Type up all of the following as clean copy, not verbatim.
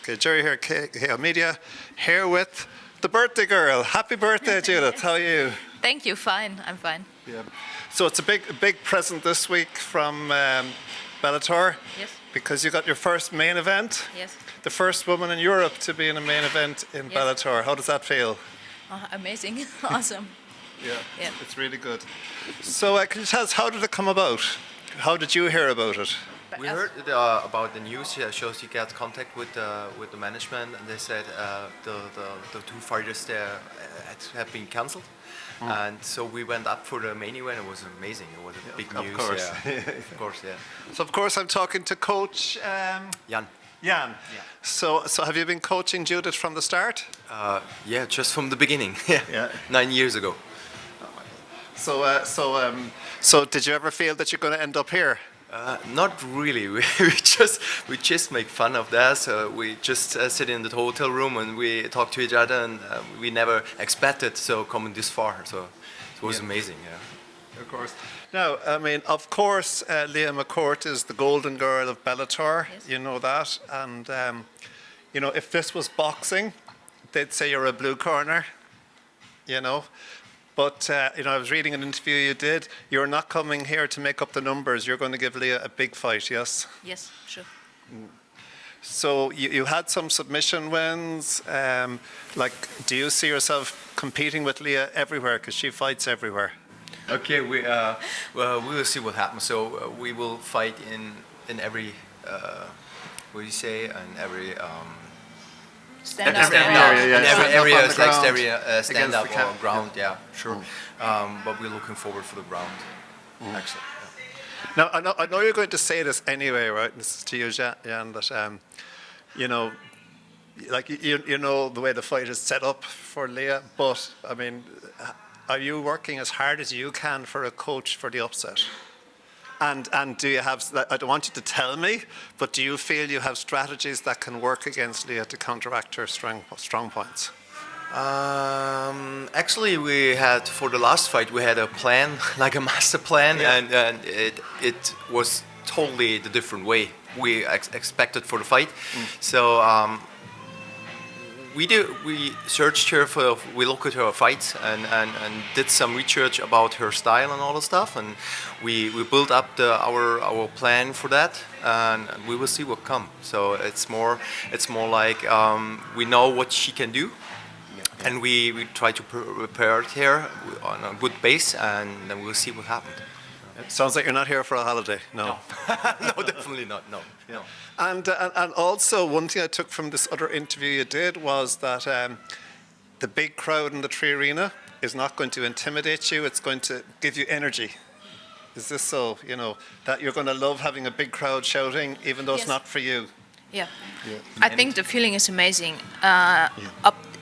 Okay, Jerry here, KO Media, here with the birthday girl. Happy birthday, Judith. How are you? Thank you. Fine. I'm fine. Yeah. So it's a big present this week from Bellator. Yes. Because you got your first main event. Yes. The first woman in Europe to be in a main event in Bellator. How does that feel? Amazing. Awesome. Yeah. It's really good. So can you tell us, how did it come about? How did you hear about it? We heard about the news. Shows you got contact with the management, and they said the two fighters there have been cancelled, and so we went up for the main event. It was amazing. It was a big news. Of course, of course, yeah. So of course I'm talking to Coach Jan. Yeah. So have you been coaching Judith from the start? Yeah, just from the beginning. Yeah. 9 years ago. So did you ever feel that you're going to end up here? Not really. We just make fun of that. So we just sit in the hotel room and we talk to each other, and we never expected coming this far. So it was amazing. Yeah. Of course. Now, I mean, of course, Leah McCourt is the golden girl of Bellator. Yes. You know that, and you know, if this was boxing, they'd say you're a blue corner. You know. But, you know, I was reading an interview you did. You're not coming here to make up the numbers. You're going to give Leah a big fight, yes? Yes, sure. So you had some submission wins. Do you see yourself competing with Leah everywhere? Because she fights everywhere. Okay, we will see what happens. So we will fight in every, what do you say, in every... Stand every area is like stand up or ground, sure. But we're looking forward for the ground. Excellent. Now, I know you're going to say this anyway, right? This is to you, Jan, that, you know, like you know the way the fight is set up for Leah, but, I mean, are you working as hard as you can for a coach for the upset? And do you have, I don't want you to tell me, but do you feel you have strategies that can work against Leah to counteract her strong points? Actually, we had, for the last fight, we had a plan, like a master plan, and it was totally the different way we expected for the fight. So we searched her we looked at her fights and did some research about her style and all the stuff, and we built up our plan for that, and we will see what comes. So it's more like we know what she can do, and we try to prepare her on a good base, and then we'll see what happens. It sounds like you're not here for a holiday. No. No, definitely not. No. And also, one thing I took from this other interview you did was that the big crowd in the Tree Arena is not going to intimidate you. It's going to give you energy. Is this so? You know, that you're going to love having a big crowd shouting, even though it's not for you. Yeah. I think the feeling is amazing.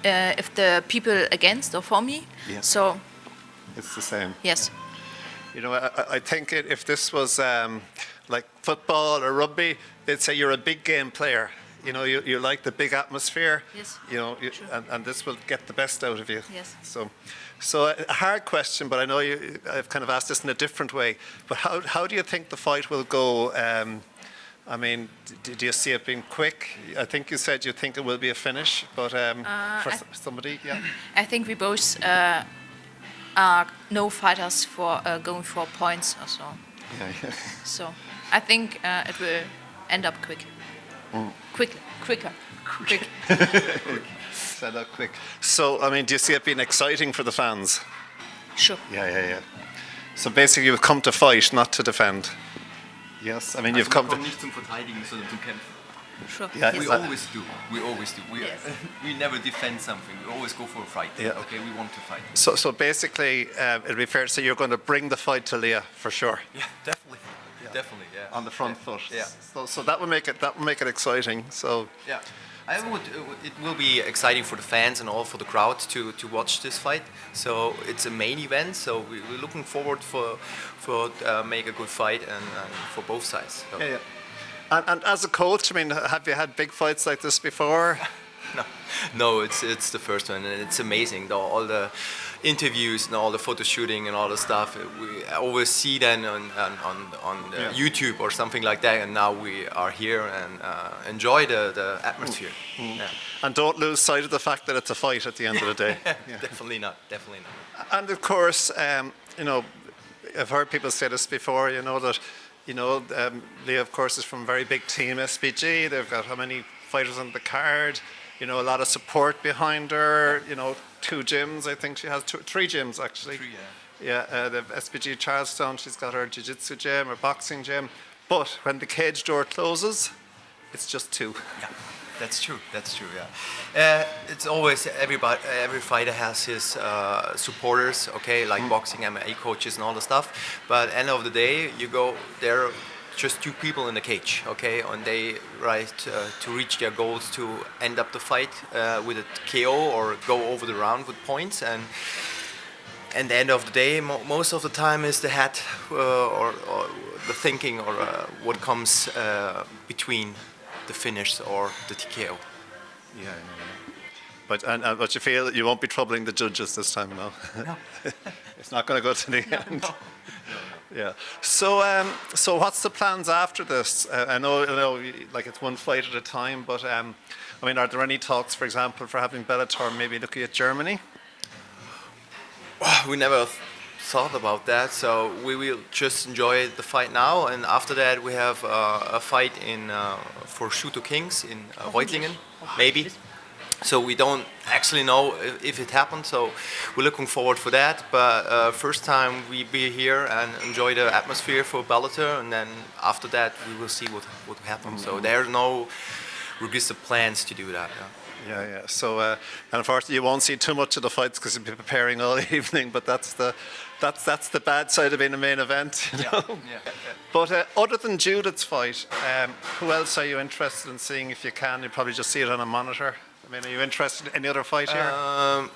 If the people against or for me, so it's the same. Yes. You know, I think if this was like football or rugby, they'd say you're a big game player. You know, you like the big atmosphere. Yes. You know, and this will get the best out of you. Yes. So a hard question, but I know I've kind of asked this in a different way. But how do you think the fight will go? I mean, do you see it being quick? I think you said you think it will be a finish, but for somebody, I think we both are no fighters for going for points or so. So I think it will end up quick. Quicker. Set up quick. So, I mean, do you see it being exciting for the fans? Sure. Yeah. So basically you've come to fight, not to defend. Yes, I mean, you've come to... nicht zum Verteidigen, sondern zum Kämpfen. Sure. Yeah, We always do. We never defend something. We always go for a fight. Yeah. Okay, we want to fight. So basically, it'd be fair to say you're going to bring the fight to Leah for sure. Yeah, definitely. Definitely, yeah. On the front foot. Yeah. So that will make it exciting. So yeah, it will be exciting for the fans and all for the crowd to watch this fight. So it's a main event. So we're looking forward for make a good fight and for both sides. So. Yeah. And as a coach, I mean, have you had big fights like this before? No, it's the first one, and it's amazing. All the interviews and all the photo shooting and all the stuff. We always see them on YouTube or something like that, and now we are here and enjoy the atmosphere. Yeah. And don't lose sight of the fact that it's a fight at the end of the day. Definitely not. Definitely not. And of course, you know, I've heard people say this before. You know that, Leah, of course, is from a very big team, SBG. They've got how many fighters on the card? You know, a lot of support behind her. You know, 2 gyms. I think she has 3 gyms actually. 3, yeah. Yeah, the SBG Charlestown. She's got her jiu-jitsu gym, her boxing gym. But when the cage door closes, it's just 2. Yeah. That's true. That's true. Yeah, it's always every fighter has his supporters. Okay, like boxing, MMA coaches, and all the stuff. But end of the day, you go there. Just 2 people in the cage, okay, and they to reach their goals to end up the fight with a KO or go over the round with points, and the end of the day, most of the time is the head or the thinking or what comes between the finish or the TKO. Yeah. But you feel that you won't be troubling the judges this time, no? No. It's not going to go to the end. No. Yeah. So what's the plans after this? I know, like it's one fight at a time, but I mean, are there any talks, for example, for having Bellator maybe looking at Germany? We never thought about that, so we will just enjoy the fight now, and after that we have a fight for Shooto Kings in Reutlingen, maybe. So we don't actually know if it happened, so we're looking forward for that. But first time we be here and enjoy the atmosphere for Bellator, and then after that we will see what happens. So there's no registered plans to do that. Yeah. So and unfortunately you won't see too much of the fights because you'll be preparing all evening. But that's the bad side of being a main event. You know? Yeah. But other than Judith's fight, who else are you interested in seeing if you can? You probably just see it on a monitor. I mean, are you interested in any other fight here?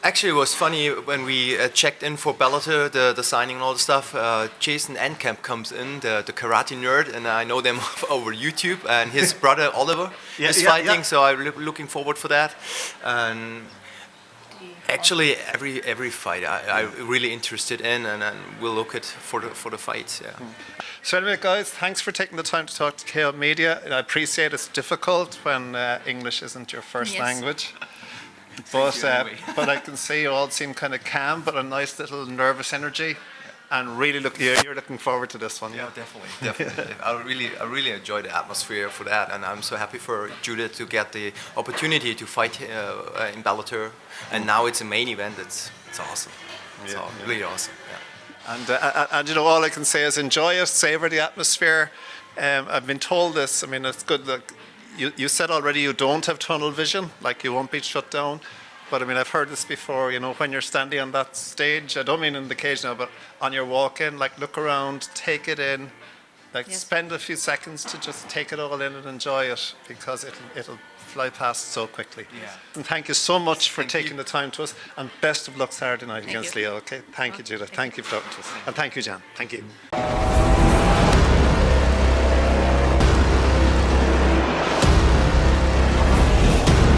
Actually, it was funny when we checked in for Bellator, the signing and all the stuff. Jason Enkamp comes in, the karate nerd, and I know them over YouTube. And his brother Oliver is fighting, so I'm looking forward for that. And actually, every fight I'm really interested in, and we'll look at for the fights. Yeah. So anyway, guys, thanks for taking the time to talk to KO Media. I appreciate it's difficult when English isn't your first language. But I can see you all seem kind of calm, but a nice little nervous energy. And really you're looking forward to this one. Yeah, definitely. I really enjoy the atmosphere for that, and I'm so happy for Judith to get the opportunity to fight in Bellator. And now it's a main event. It's awesome. It's really awesome. Yeah. And you know, all I can say is enjoy it, savor the atmosphere. I've been told this. I mean, it's good. Look, you said already you don't have tunnel vision, like you won't be shut down. But I mean, I've heard this before. You know, when you're standing on that stage, I don't mean in the cage now, but on your walk-in, like look around, take it in, like spend a few seconds to just take it all in and enjoy it, because it'll fly past so quickly. Yeah. And thank you so much for taking the time to us, and best of luck Saturday night against Leah. Okay, thank you, Judith. Thank you for talking to us, and thank you, Jan. Thank you.